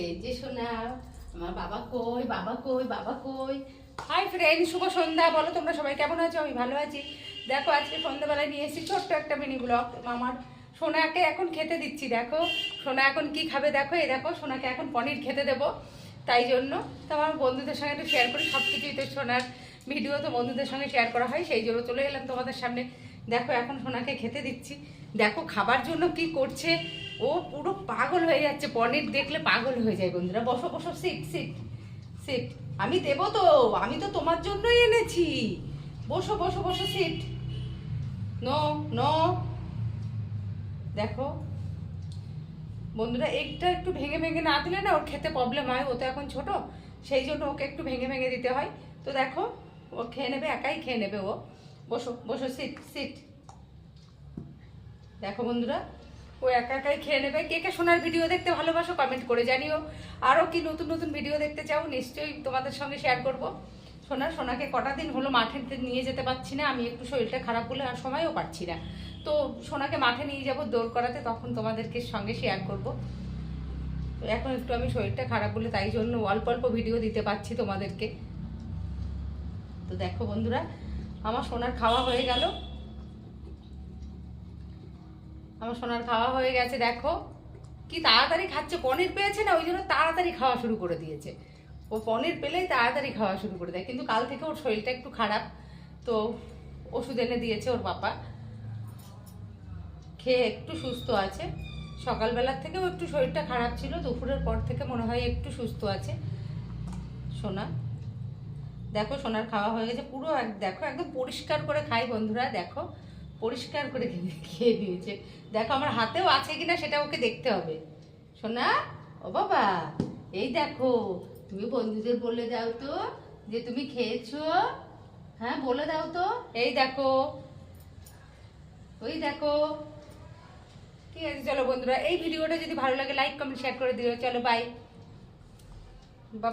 এই যে শোনা, আমার বাবা কই, বাবা কই, বাবা কই। হাই ফ্রেন্ড, শুভ সন্ধ্যা। বলো তোমরা সবাই কেমন আছো? আমি ভালো আছি। দেখো আজকে সন্ধ্যাবেলায় নিয়ে এসেছি ছোট্ট একটা মিনি ব্লগ। আমার সোনাকে এখন খেতে দিচ্ছি। দেখো সোনা এখন কি খাবে, দেখো এই দেখো সোনাকে এখন পনির খেতে দেবো। তাই জন্য তো আমার বন্ধুদের সঙ্গে একটু শেয়ার করি, সব কিছুই তো সোনার ভিডিও তো বন্ধুদের সঙ্গে শেয়ার করা হয়, সেই জন্য চলে এলাম তোমাদের সামনে। দেখো এখন সোনাকে খেতে দিচ্ছি। দেখো খাবার জন্য কি করছে, ও পুরো পাগল হয়ে যাচ্ছে, পনির দেখলে পাগল হয়ে যায়। বন্ধুরা বসো বসো, সিট সিট সিট। আমি দেবো তো, আমি তো তোমার জন্যই এনেছি। বসো বসো বসো, সিট। No no. দেখো বন্ধুরা, এগটা একটু ভেঙে ভেঙে না দিলে না ওর খেতে প্রবলেম হয়, ও তো এখন ছোট, সেই জন্য ওকে একটু ভেঙে ভেঙে দিতে হয়। তো দেখো ও খেয়ে নেবে, একাই খেয়ে নেবে ও। বসো বসো, সিট সিট। দেখো বন্ধুরা, ও একা একাই খেয়ে নেবে। কে কে সোনার ভিডিও দেখতে ভালোবাসো কমেন্ট করে জানিও। আরও কি নতুন নতুন ভিডিও দেখতে চাও নিশ্চয়ই তোমাদের সঙ্গে শেয়ার করব। সোনাকে কটা দিন হলো মাঠে নিয়ে যেতে পারছি না, আমি একটু শরীরটা খারাপ বলে আর সময়ও পাচ্ছি না। তো সোনাকে মাঠে নিয়ে যাব দৌড় করাতে, তখন তোমাদেরকে সঙ্গে শেয়ার করব। তো এখন একটু আমি শরীরটা খারাপ বলে তাই জন্য অল্প অল্প ভিডিও দিতে পারছি তোমাদেরকে। তো দেখো বন্ধুরা, আমার সোনার খাওয়া হয়ে গেল, আমার সোনার খাওয়া হয়ে গেছে। দেখো কি তাড়াতাড়ি খাচ্ছে, পনির পেয়েছে না ওই জন্য তাড়াতাড়ি খাওয়া শুরু করে দিয়েছে। ও পনির পেলেই তাড়াতাড়ি খাওয়া শুরু করে দেয়, কিন্তু কাল থেকে ওর শরীরটা একটু খারাপ, তো ওষুধ এনে দিয়েছে ওর বাবা, খেয়ে একটু সুস্থ আছে। সকালবেলার থেকেও একটু শরীরটা খারাপ ছিল, দুপুরের পর থেকে মনে হয় একটু সুস্থ আছে সোনা। দেখো সোনার খাওয়া হয়ে গেছে পুরো, দেখো একদম পরিষ্কার করে খাই বন্ধুরা। দেখো পরিষ্কার করে খেয়ে নিয়েছে। দেখো আমার হাতেও আছে কিনা সেটা ওকে দেখতে হবে। সোনা, ও বাবা, এই দেখো, তুমি বন্ধুদের বলে দাও তো যে তুমি খেয়েছো। হ্যাঁ বলে দাও তো। এই দেখো, ওই দেখো। ঠিক আছে চলো বন্ধুরা, এই ভিডিওটা যদি ভালো লাগে লাইক কমেন্ট শেয়ার করে দিও। চলো বাই বাবা।